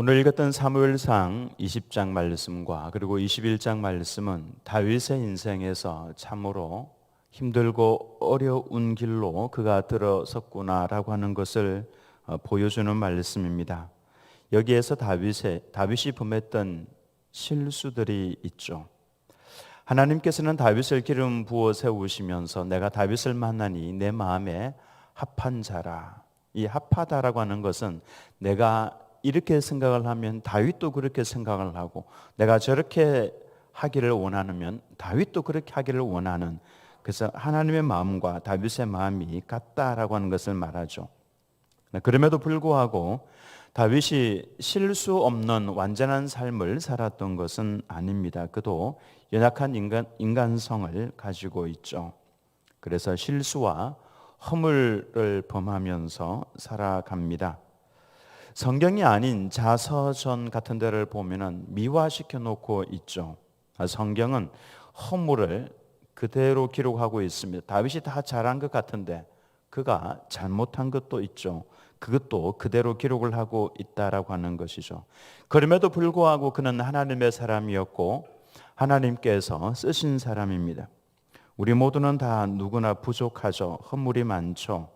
오늘 읽었던 사무엘상 20장 말씀과 그리고 21장 말씀은 다윗의 인생에서 참으로 힘들고 어려운 길로 그가 들어섰구나라고 하는 것을 보여주는 말씀입니다. 여기에서 다윗이 범했던 실수들이 있죠. 하나님께서는 다윗을 기름 부어 세우시면서 내가 다윗을 만나니 내 마음에 합한 자라. 이 합하다라고 하는 것은 내가 이렇게 생각을 하면 다윗도 그렇게 생각을 하고, 내가 저렇게 하기를 원하면 다윗도 그렇게 하기를 원하는, 그래서 하나님의 마음과 다윗의 마음이 같다라고 하는 것을 말하죠. 그럼에도 불구하고 다윗이 실수 없는 완전한 삶을 살았던 것은 아닙니다. 그도 연약한 인간성을 가지고 있죠. 그래서 실수와 허물을 범하면서 살아갑니다. 성경이 아닌 자서전 같은 데를 보면은 미화시켜 놓고 있죠. 성경은 허물을 그대로 기록하고 있습니다. 다윗이 다 잘한 것 같은데 그가 잘못한 것도 있죠. 그것도 그대로 기록을 하고 있다라고 하는 것이죠. 그럼에도 불구하고 그는 하나님의 사람이었고 하나님께서 쓰신 사람입니다. 우리 모두는 다 누구나 부족하죠. 허물이 많죠.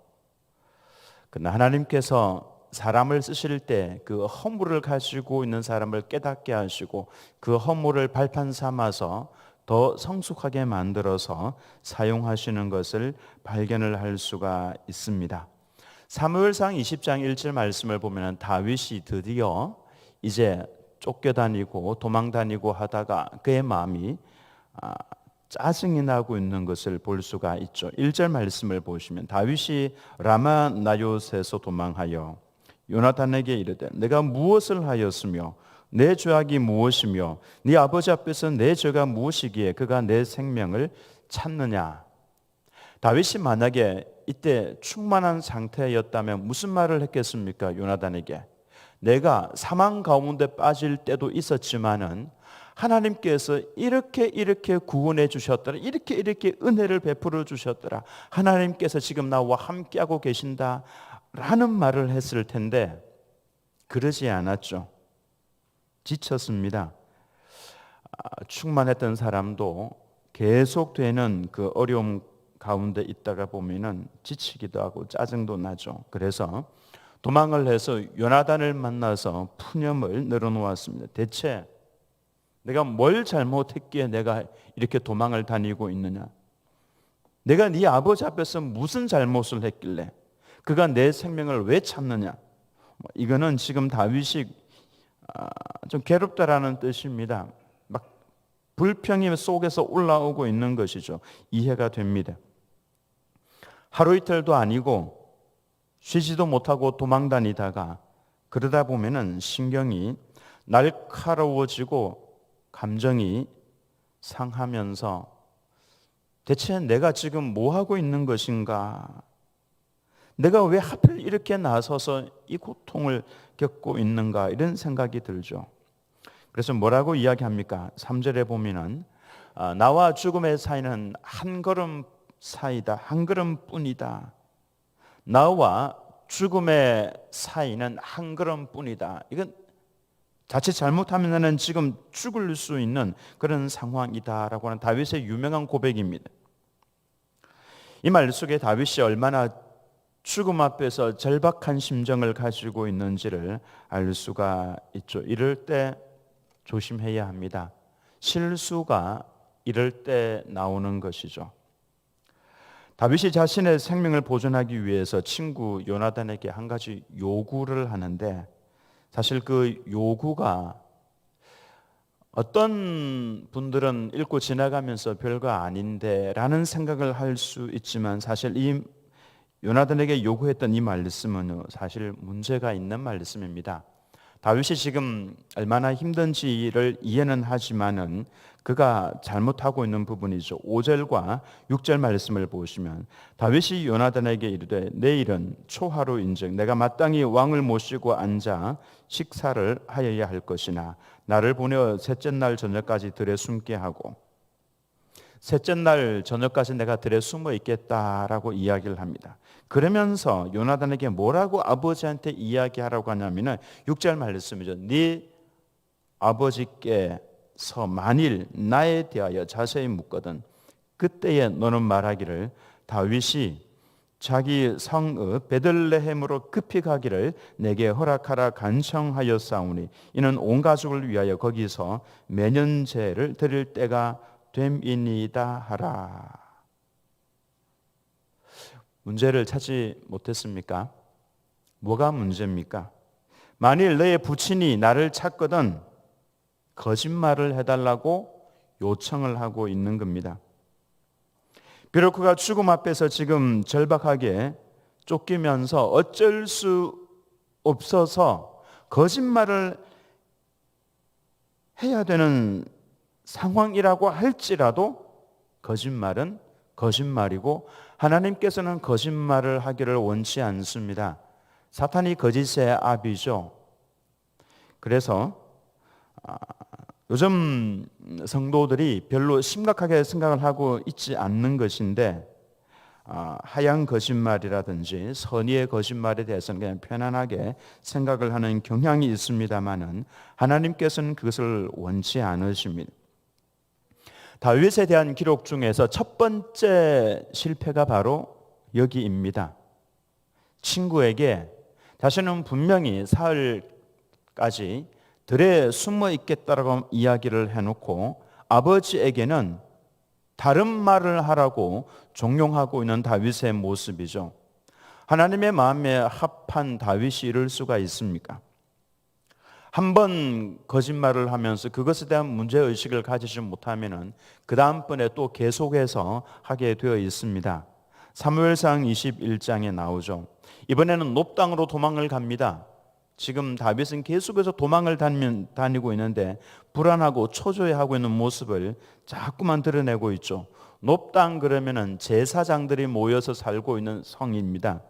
그러나 하나님께서 사람을 쓰실 때 그 허물을 가지고 있는 사람을 깨닫게 하시고 그 허물을 발판 삼아서 더 성숙하게 만들어서 사용하시는 것을 발견을 할 수가 있습니다. 사무엘상 20장 1절 말씀을 보면 다윗이 드디어 이제 쫓겨다니고 도망다니고 하다가 그의 마음이 짜증이 나고 있는 것을 볼 수가 있죠. 1절 말씀을 보시면 다윗이 라마 나요스에서 도망하여 요나단에게 이르되 내가 무엇을 하였으며 내 죄악이 무엇이며 네 아버지 앞에서 내 죄가 무엇이기에 그가 내 생명을 찾느냐. 다윗이 만약에 이때 충만한 상태였다면 무슨 말을 했겠습니까? 요나단에게 내가 사망 가운데 빠질 때도 있었지만은 하나님께서 이렇게 구원해 주셨더라, 이렇게 은혜를 베풀어 주셨더라, 하나님께서 지금 나와 함께하고 계신다 라는 말을 했을 텐데 그러지 않았죠. 지쳤습니다. 충만했던 사람도 계속되는 그 어려움 가운데 있다가 보면은 지치기도 하고 짜증도 나죠. 그래서 도망을 해서 요나단을 만나서 푸념을 늘어놓았습니다. 대체 내가 뭘 잘못했기에 내가 이렇게 도망을 다니고 있느냐? 내가 네 아버지 앞에서 무슨 잘못을 했길래 그가 내 생명을 왜 찾느냐? 이거는 지금 다윗이 좀 괴롭다라는 뜻입니다. 막 불평이 속에서 올라오고 있는 것이죠. 이해가 됩니다. 하루 이틀도 아니고 쉬지도 못하고 도망 다니다가 그러다 보면은 신경이 날카로워지고 감정이 상하면서 대체 내가 지금 뭐 하고 있는 것인가? 내가 왜 하필 이렇게 나서서 이 고통을 겪고 있는가? 이런 생각이 들죠. 그래서 뭐라고 이야기합니까? 3절에 보면은 나와 죽음의 사이는 한 걸음 사이다. 한 걸음뿐이다. 나와 죽음의 사이는 한 걸음뿐이다. 이건 자칫 잘못하면 나는 지금 죽을 수 있는 그런 상황이다라고 하는 다윗의 유명한 고백입니다. 이 말 속에 다윗이 얼마나 죽음 앞에서 절박한 심정을 가지고 있는지를 알 수가 있죠. 이럴 때 조심해야 합니다. 실수가 이럴 때 나오는 것이죠. 다윗이 자신의 생명을 보존하기 위해서 친구 요나단에게 한 가지 요구를 하는데 사실 그 요구가 어떤 분들은 읽고 지나가면서 별거 아닌데 라는 생각을 할 수 있지만 사실 이 요나단에게 요구했던 이 말씀은 사실 문제가 있는 말씀입니다. 다윗이 지금 얼마나 힘든지를 이해는 하지만은 그가 잘못하고 있는 부분이죠. 5절과 6절 말씀을 보시면 다윗이 요나단에게 이르되 내일은 초하루인즉 내가 마땅히 왕을 모시고 앉아 식사를 하여야 할 것이나 나를 보내어 셋째 날 저녁까지 들에 숨게 하고 셋째 날 저녁까지 내가 들에 숨어 있겠다라고 이야기를 합니다. 그러면서 요나단에게 뭐라고 아버지한테 이야기하라고 하냐면은 6절 말씀이죠. 네 아버지께서 만일 나에 대하여 자세히 묻거든 그때에 너는 말하기를 다윗이 자기 성읍 베들레헴으로 급히 가기를 내게 허락하라 간청하였사오니 이는 온 가족을 위하여 거기서 매년제를 드릴 때가 됨이니이다 하라. 문제를 찾지 못했습니까? 뭐가 문제입니까? 만일 너의 부친이 나를 찾거든 거짓말을 해달라고 요청을 하고 있는 겁니다. 비록 그가 죽음 앞에서 지금 절박하게 쫓기면서 어쩔 수 없어서 거짓말을 해야 되는 상황이라고 할지라도 거짓말은 거짓말이고 하나님께서는 거짓말을 하기를 원치 않습니다. 사탄이 거짓의 아비죠. 그래서 요즘 성도들이 별로 심각하게 생각을 하고 있지 않는 것인데 하얀 거짓말이라든지 선의의 거짓말에 대해서는 그냥 편안하게 생각을 하는 경향이 있습니다마는 하나님께서는 그것을 원치 않으십니다. 다윗에 대한 기록 중에서 첫 번째 실패가 바로 여기입니다. 친구에게 자신은 분명히 사흘까지 들에 숨어 있겠다라고 이야기를 해놓고 아버지에게는 다른 말을 하라고 종용하고 있는 다윗의 모습이죠. 하나님의 마음에 합한 다윗이 이럴 수가 있습니까? 한 번 거짓말을 하면서 그것에 대한 문제의식을 가지지 못하면 그 다음번에 또 계속해서 하게 되어 있습니다. 사무엘상 21장에 나오죠. 이번에는 놉당으로 도망을 갑니다. 지금 다윗은 계속해서 도망을 다니고 있는데 불안하고 초조해하고 있는 모습을 자꾸만 드러내고 있죠. 놉당 그러면은 제사장들이 모여서 살고 있는 성입니다.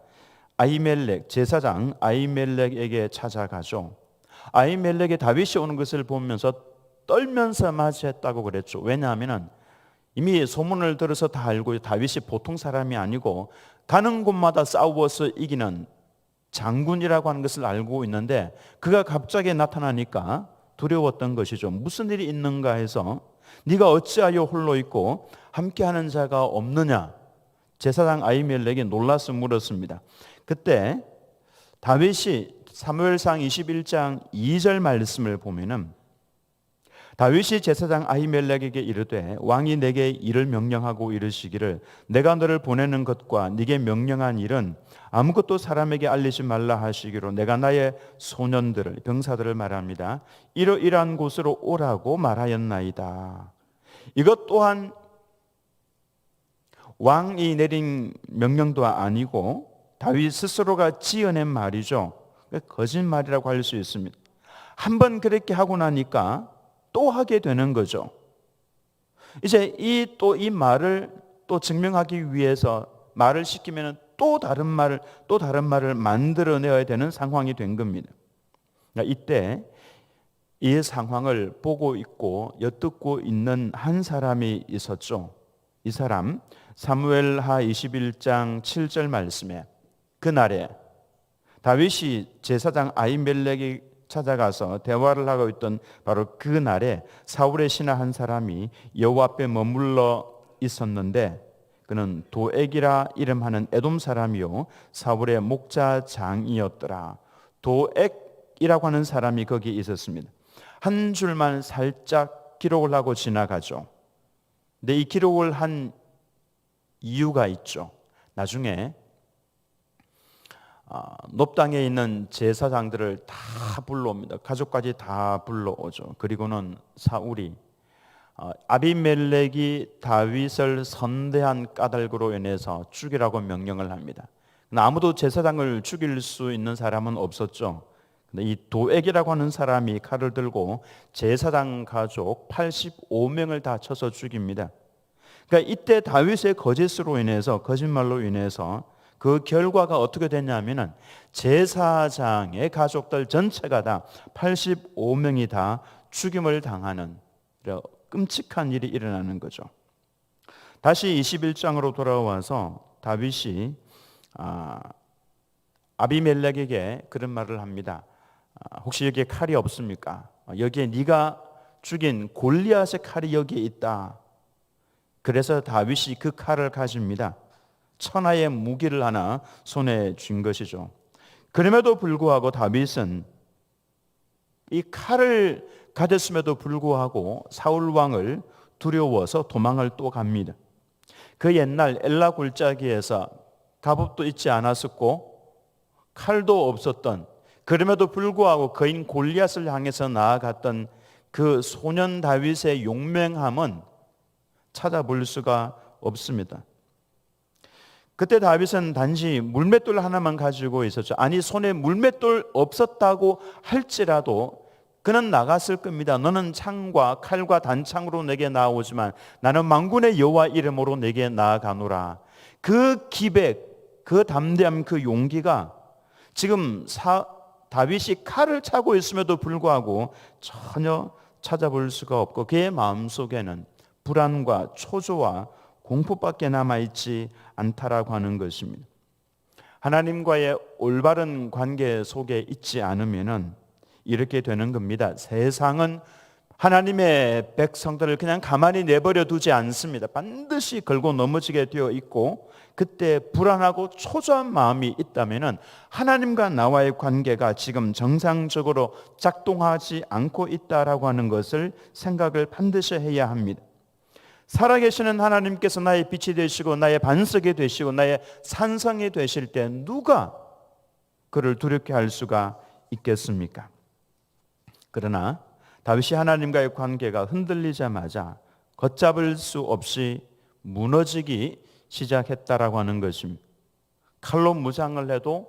아히멜렉 제사장 아히멜렉에게 찾아가죠. 아히멜렉이 다윗이 오는 것을 보면서 떨면서 맞이했다고 그랬죠. 왜냐하면 이미 소문을 들어서 다 알고 다윗이 보통 사람이 아니고 가는 곳마다 싸워서 이기는 장군이라고 하는 것을 알고 있는데 그가 갑자기 나타나니까 두려웠던 것이죠. 무슨 일이 있는가 해서 네가 어찌하여 홀로 있고 함께하는 자가 없느냐? 제사장 아히멜렉이 놀라서 물었습니다. 그때 다윗이 사무엘상 21장 2절 말씀을 보면은 다윗이 제사장 아히멜렉에게 이르되 왕이 내게 일을 명령하고 이르시기를 내가 너를 보내는 것과 네게 명령한 일은 아무것도 사람에게 알리지 말라 하시기로 내가 나의 소년들을 병사들을 말합니다. 이러이러한 곳으로 오라고 말하였나이다. 이것 또한 왕이 내린 명령도 아니고 다윗 스스로가 지어낸 말이죠. 거짓말이라고 할 수 있습니다. 한번 그렇게 하고 나니까 또 하게 되는 거죠. 이제 이 말을 또 증명하기 위해서 말을 시키면 또 다른 말을 만들어내야 되는 상황이 된 겁니다. 이때 이 상황을 보고 있고 엿듣고 있는 한 사람이 있었죠. 이 사람 사무엘하 21장 7절 말씀에 그날에 다윗이 제사장 아히멜렉이 찾아가서 대화를 하고 있던 바로 그 날에 사울의 신하 한 사람이 여호와 앞에 머물러 있었는데 그는 도액이라 이름하는 에돔 사람이요 사울의 목자장이었더라. 도액이라고 하는 사람이 거기에 있었습니다. 한 줄만 살짝 기록을 하고 지나가죠. 근데 이 기록을 한 이유가 있죠. 나중에 놉당에 있는 제사장들을 다 불러옵니다. 가족까지 다 불러오죠. 그리고는 사울이 아비멜렉이 다윗을 선대한 까닭으로 인해서 죽이라고 명령을 합니다. 아무도 제사장을 죽일 수 있는 사람은 없었죠. 근데 이 도액이라고 하는 사람이 칼을 들고 제사장 가족 85명을 다 쳐서 죽입니다. 그러니까 이때 다윗의 거짓말로 인해서 그 결과가 어떻게 됐냐면은 제사장의 가족들 전체가 다 85명이 다 죽임을 당하는 끔찍한 일이 일어나는 거죠. 다시 21장으로 돌아와서 다윗이 아비멜렉에게 그런 말을 합니다. 혹시 여기에 칼이 없습니까? 여기에 네가 죽인 골리앗의 칼이 여기에 있다. 그래서 다윗이 그 칼을 가집니다. 천하의 무기를 하나 손에 쥔 것이죠. 그럼에도 불구하고 다윗은 이 칼을 가졌음에도 불구하고 사울 왕을 두려워서 도망을 또 갑니다. 그 옛날 엘라 골짜기에서 갑옷도 있지 않았었고 칼도 없었던, 그럼에도 불구하고 거인 골리앗을 향해서 나아갔던 그 소년 다윗의 용맹함은 찾아볼 수가 없습니다. 그때 다윗은 단지 물맷돌 하나만 가지고 있었죠. 아니, 손에 물맷돌 없었다고 할지라도 그는 나갔을 겁니다. 너는 창과 칼과 단창으로 내게 나오지만 나는 만군의 여호와 이름으로 내게 나아가노라. 그 기백, 그 담대함, 그 용기가 지금 다윗이 칼을 차고 있음에도 불구하고 전혀 찾아볼 수가 없고 그의 마음속에는 불안과 초조와 공포밖에 남아있지 않다라고 하는 것입니다. 하나님과의 올바른 관계 속에 있지 않으면은 이렇게 되는 겁니다. 세상은 하나님의 백성들을 그냥 가만히 내버려 두지 않습니다. 반드시 걸고 넘어지게 되어 있고, 그때 불안하고 초조한 마음이 있다면은 하나님과 나와의 관계가 지금 정상적으로 작동하지 않고 있다라고 하는 것을 생각을 반드시 해야 합니다. 살아계시는 하나님께서 나의 빛이 되시고 나의 반석이 되시고 나의 산성이 되실 때 누가 그를 두렵게 할 수가 있겠습니까? 그러나 다윗이 하나님과의 관계가 흔들리자마자 걷잡을 수 없이 무너지기 시작했다라고 하는 것입니다. 칼로 무장을 해도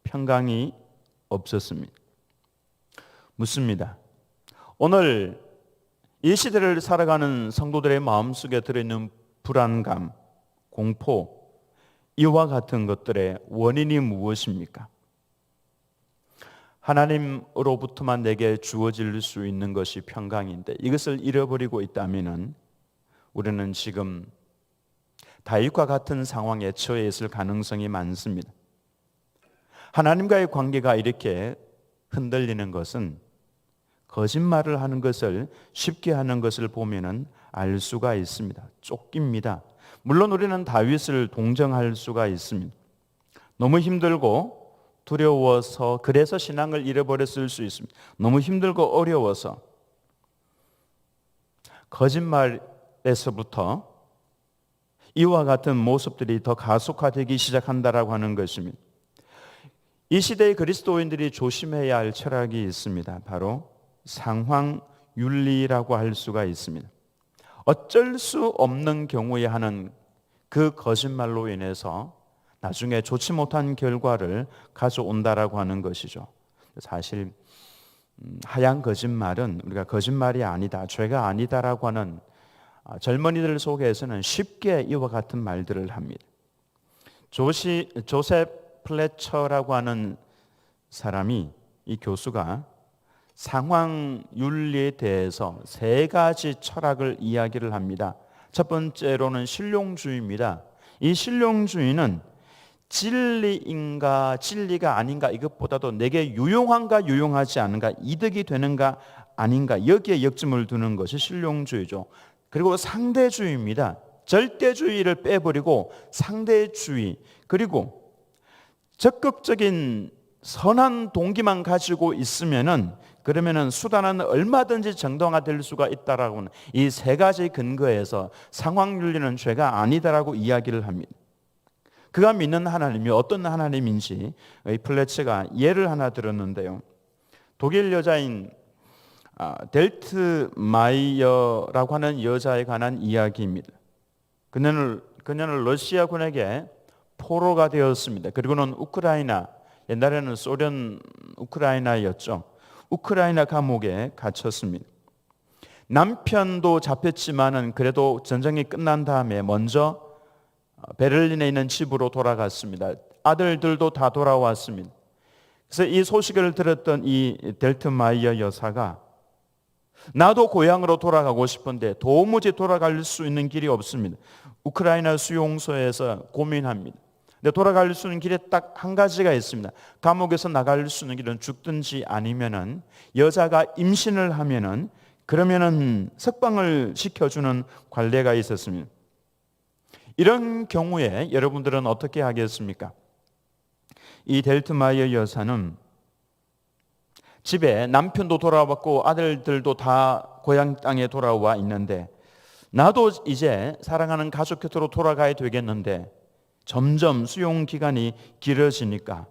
평강이 없었습니다. 묻습니다. 오늘 이 시대를 살아가는 성도들의 마음속에 들어있는 불안감, 공포, 이와 같은 것들의 원인이 무엇입니까? 하나님으로부터만 내게 주어질 수 있는 것이 평강인데 이것을 잃어버리고 있다면 우리는 지금 다윗과 같은 상황에 처해 있을 가능성이 많습니다. 하나님과의 관계가 이렇게 흔들리는 것은 거짓말을 하는 것을 쉽게 하는 것을 보면은 알 수가 있습니다. 쫓깁니다. 물론 우리는 다윗을 동정할 수가 있습니다. 너무 힘들고 두려워서 그래서 신앙을 잃어버렸을 수 있습니다. 너무 힘들고 어려워서 거짓말에서부터 이와 같은 모습들이 더 가속화되기 시작한다라고 하는 것입니다. 이 시대의 그리스도인들이 조심해야 할 철학이 있습니다. 바로 상황윤리라고 할 수가 있습니다. 어쩔 수 없는 경우에 하는 그 거짓말로 인해서 나중에 좋지 못한 결과를 가져온다라고 하는 것이죠. 사실 하얀 거짓말은 우리가 거짓말이 아니다, 죄가 아니다라고 하는 젊은이들 속에서는 쉽게 이와 같은 말들을 합니다. 조셉 플래처라고 하는 사람이, 이 교수가 상황윤리에 대해서 세 가지 철학을 이야기를 합니다. 첫 번째로는 신용주의입니다. 이 신용주의는 진리인가 진리가 아닌가 이것보다도 내게 유용한가 유용하지 않은가, 이득이 되는가 아닌가, 여기에 역점을 두는 것이 신용주의죠. 그리고 상대주의입니다. 절대주의를 빼버리고 상대주의, 그리고 적극적인 선한 동기만 가지고 있으면은 그러면은 수단은 얼마든지 정당화될 수가 있다라고 하는 이 세 가지 근거에서 상황윤리는 죄가 아니다라고 이야기를 합니다. 그가 믿는 하나님이 어떤 하나님인지 플래츠가 예를 하나 들었는데요. 독일 여자인 델트 마이어라고 하는 여자에 관한 이야기입니다. 그녀는 러시아군에게 포로가 되었습니다. 그리고는 우크라이나, 옛날에는 소련 우크라이나였죠. 우크라이나 감옥에 갇혔습니다. 남편도 잡혔지만은 그래도 전쟁이 끝난 다음에 먼저 베를린에 있는 집으로 돌아갔습니다. 아들들도 다 돌아왔습니다. 그래서 이 소식을 들었던 이 델트 마이어 여사가 나도 고향으로 돌아가고 싶은데 도무지 돌아갈 수 있는 길이 없습니다. 우크라이나 수용소에서 고민합니다. 근데 돌아갈 수 있는 길에 딱 한 가지가 있습니다. 감옥에서 나갈 수 있는 길은 죽든지 아니면은 여자가 임신을 하면은 그러면은 석방을 시켜주는 관례가 있었습니다. 이런 경우에 여러분들은 어떻게 하겠습니까? 이 델트마이어 여사는 집에 남편도 돌아왔고 아들들도 다 고향 땅에 돌아와 있는데 나도 이제 사랑하는 가족 곁으로 돌아가야 되겠는데 점점 수용 기간이 길어지니까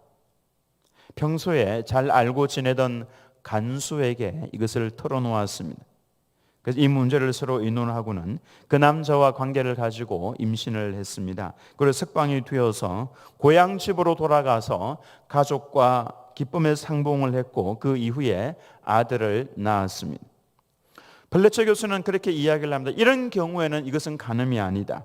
평소에 잘 알고 지내던 간수에게 이것을 털어놓았습니다. 그래서 이 문제를 서로 의논하고는 그 남자와 관계를 가지고 임신을 했습니다. 그리고 석방이 되어서 고향 집으로 돌아가서 가족과 기쁨의 상봉을 했고 그 이후에 아들을 낳았습니다. 플래처 교수는 그렇게 이야기를 합니다. 이런 경우에는 이것은 간음이 아니다.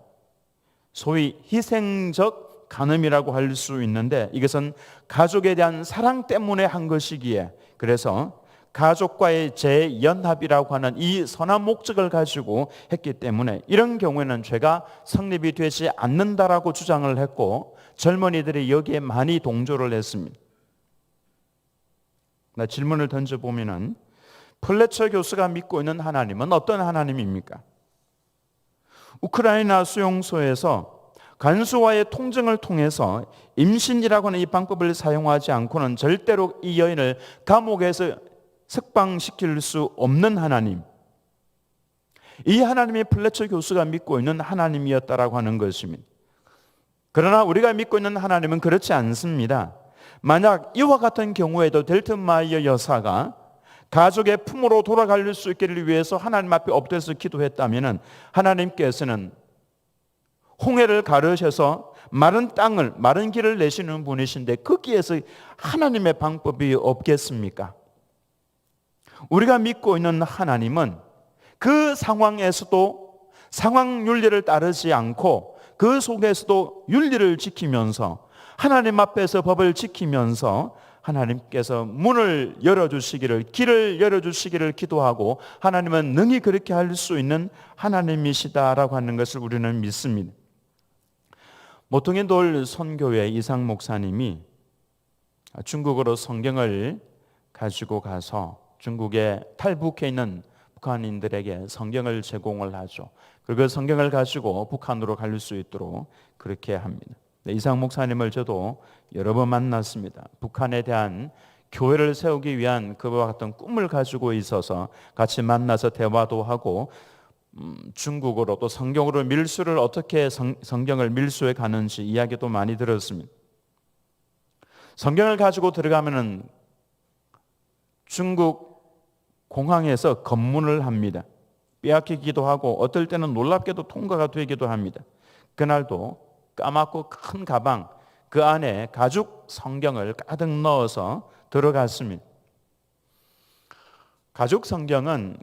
소위 희생적 간음이라고 할 수 있는데 이것은 가족에 대한 사랑 때문에 한 것이기에 그래서 가족과의 재연합이라고 하는 이 선한 목적을 가지고 했기 때문에 이런 경우에는 죄가 성립이 되지 않는다라고 주장을 했고 젊은이들이 여기에 많이 동조를 했습니다. 나 질문을 던져보면은 플래처 교수가 믿고 있는 하나님은 어떤 하나님입니까? 우크라이나 수용소에서 간수와의 통정을 통해서 임신이라고 하는 이 방법을 사용하지 않고는 절대로 이 여인을 감옥에서 석방시킬 수 없는 하나님, 이 하나님이 플래처 교수가 믿고 있는 하나님이었다라고 하는 것입니다. 그러나 우리가 믿고 있는 하나님은 그렇지 않습니다. 만약 이와 같은 경우에도 델트마이어 여사가 가족의 품으로 돌아갈 수 있기를 위해서 하나님 앞에 엎드려서 기도했다면 하나님께서는 홍해를 가르셔서 마른 땅을, 마른 길을 내시는 분이신데 거기에서 하나님의 방법이 없겠습니까? 우리가 믿고 있는 하나님은 그 상황에서도 상황 윤리를 따르지 않고 그 속에서도 윤리를 지키면서 하나님 앞에서 법을 지키면서 하나님께서 문을 열어주시기를, 길을 열어주시기를 기도하고 하나님은 능히 그렇게 할 수 있는 하나님이시다라고 하는 것을 우리는 믿습니다. 모퉁이 돌 선교회 이상 목사님이 중국어로 성경을 가지고 가서 중국에 탈북해 있는 북한인들에게 성경을 제공을 하죠. 그리고 그 성경을 가지고 북한으로 갈 수 있도록 그렇게 합니다. 이상 목사님을 저도 여러 번 만났습니다. 북한에 대한 교회를 세우기 위한 그와 같은 꿈을 가지고 있어서 같이 만나서 대화도 하고 중국어로 또 성경으로 밀수를 어떻게 성경을 밀수해 가는지 이야기도 많이 들었습니다. 성경을 가지고 들어가면은 중국 공항에서 검문을 합니다. 빼앗기기도 하고 어떨 때는 놀랍게도 통과가 되기도 합니다. 그날도 까맣고 큰 가방 그 안에 가죽 성경을 가득 넣어서 들어갔습니다. 가죽 성경은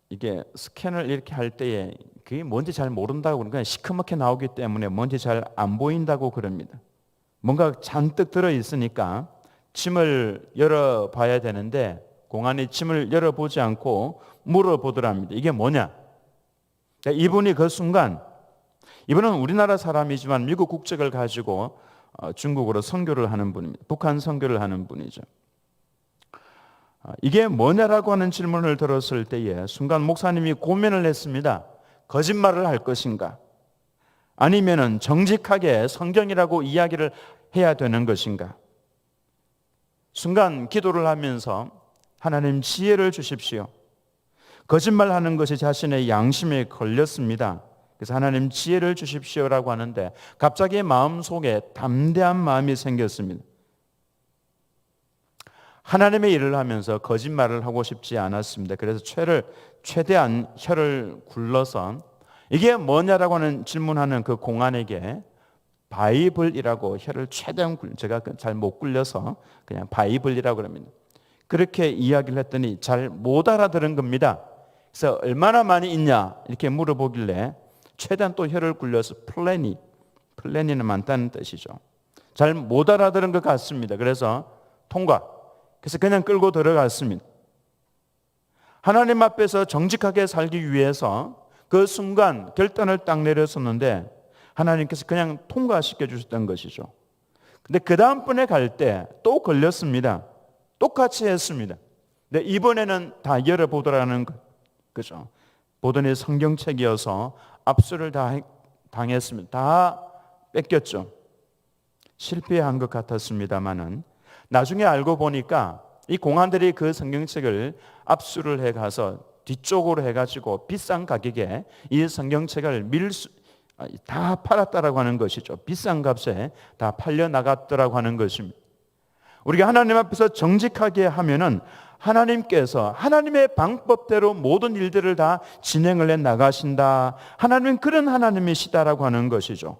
이게 스캔을 이렇게 할 때에 그게 뭔지 잘 모른다고 그러니까 시커멓게 나오기 때문에 뭔지 잘 안 보인다고 그럽니다. 뭔가 잔뜩 들어있으니까 침을 열어봐야 되는데 공안이 침을 열어보지 않고 물어보더랍니다. 이게 뭐냐? 이분이 그 순간 이분은 우리나라 사람이지만 미국 국적을 가지고 중국어로 선교를 하는 분입니다. 북한 선교를 하는 분이죠. 이게 뭐냐라고 하는 질문을 들었을 때에 순간 목사님이 고민을 했습니다. 거짓말을 할 것인가? 아니면은 정직하게 성경이라고 이야기를 해야 되는 것인가? 순간 기도를 하면서 하나님 지혜를 주십시오. 거짓말하는 것이 자신의 양심에 걸렸습니다. 그래서 하나님 지혜를 주십시오라고 하는데 갑자기 마음속에 담대한 마음이 생겼습니다. 하나님의 일을 하면서 거짓말을 하고 싶지 않았습니다. 그래서 최대한 혀를 굴러서 이게 뭐냐라고 하는 질문하는 그 공안에게 바이블이라고 혀를 최대한 제가 잘 못 굴려서 그냥 바이블이라고 그럽니다. 그렇게 이야기를 했더니 잘 못 알아들은 겁니다. 그래서 얼마나 많이 있냐 이렇게 물어보길래 최대한 또 혀를 굴려서 플래니는 많다는 뜻이죠. 잘 못 알아들은 것 같습니다. 그래서 통과. 그래서 그냥 끌고 들어갔습니다. 하나님 앞에서 정직하게 살기 위해서 그 순간 결단을 딱 내렸었는데 하나님께서 그냥 통과시켜 주셨던 것이죠. 근데 그 다음번에 갈 때 또 걸렸습니다. 똑같이 했습니다. 근데 이번에는 다 열어보더라는 거죠. 보더니 성경책이어서 압수를 다 당했습니다. 다 뺏겼죠. 실패한 것 같았습니다만은 나중에 알고 보니까 이 공안들이 그 성경책을 압수를 해가서 뒤쪽으로 해가지고 비싼 가격에 이 성경책을 다 팔았다라고 하는 것이죠. 비싼 값에 다 팔려 나갔더라고 하는 것입니다. 우리가 하나님 앞에서 정직하게 하면은 하나님께서 하나님의 방법대로 모든 일들을 다 진행을 해 나가신다. 하나님은 그런 하나님이시다라고 하는 것이죠.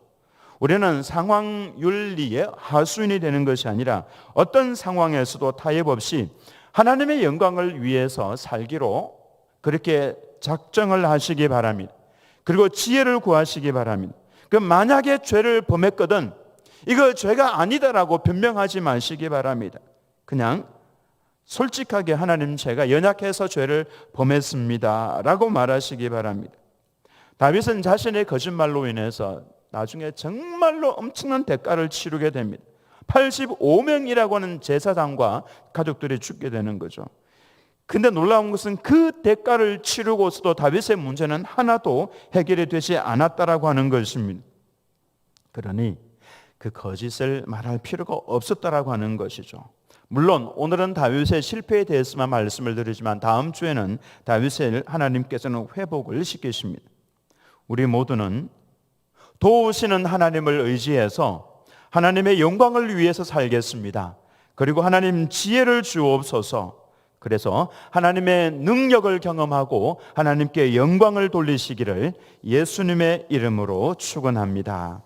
우리는 상황 윤리의 하수인이 되는 것이 아니라 어떤 상황에서도 타협 없이 하나님의 영광을 위해서 살기로 그렇게 작정을 하시기 바랍니다. 그리고 지혜를 구하시기 바랍니다. 그 만약에 죄를 범했거든 이거 죄가 아니다라고 변명하지 마시기 바랍니다. 그냥 솔직하게 하나님 제가 연약해서 죄를 범했습니다 라고 말하시기 바랍니다. 다윗은 자신의 거짓말로 인해서 나중에 정말로 엄청난 대가를 치르게 됩니다. 85명이라고 하는 제사장과 가족들이 죽게 되는 거죠. 근데 놀라운 것은 그 대가를 치르고서도 다윗의 문제는 하나도 해결이 되지 않았다라고 하는 것입니다. 그러니 그 거짓을 말할 필요가 없었다라고 하는 것이죠. 물론 오늘은 다윗의 실패에 대해서만 말씀을 드리지만 다음 주에는 다윗을 하나님께서는 회복을 시키십니다. 우리 모두는 도우시는 하나님을 의지해서 하나님의 영광을 위해서 살겠습니다. 그리고 하나님 지혜를 주옵소서. 그래서 하나님의 능력을 경험하고 하나님께 영광을 돌리시기를 예수님의 이름으로 축원합니다.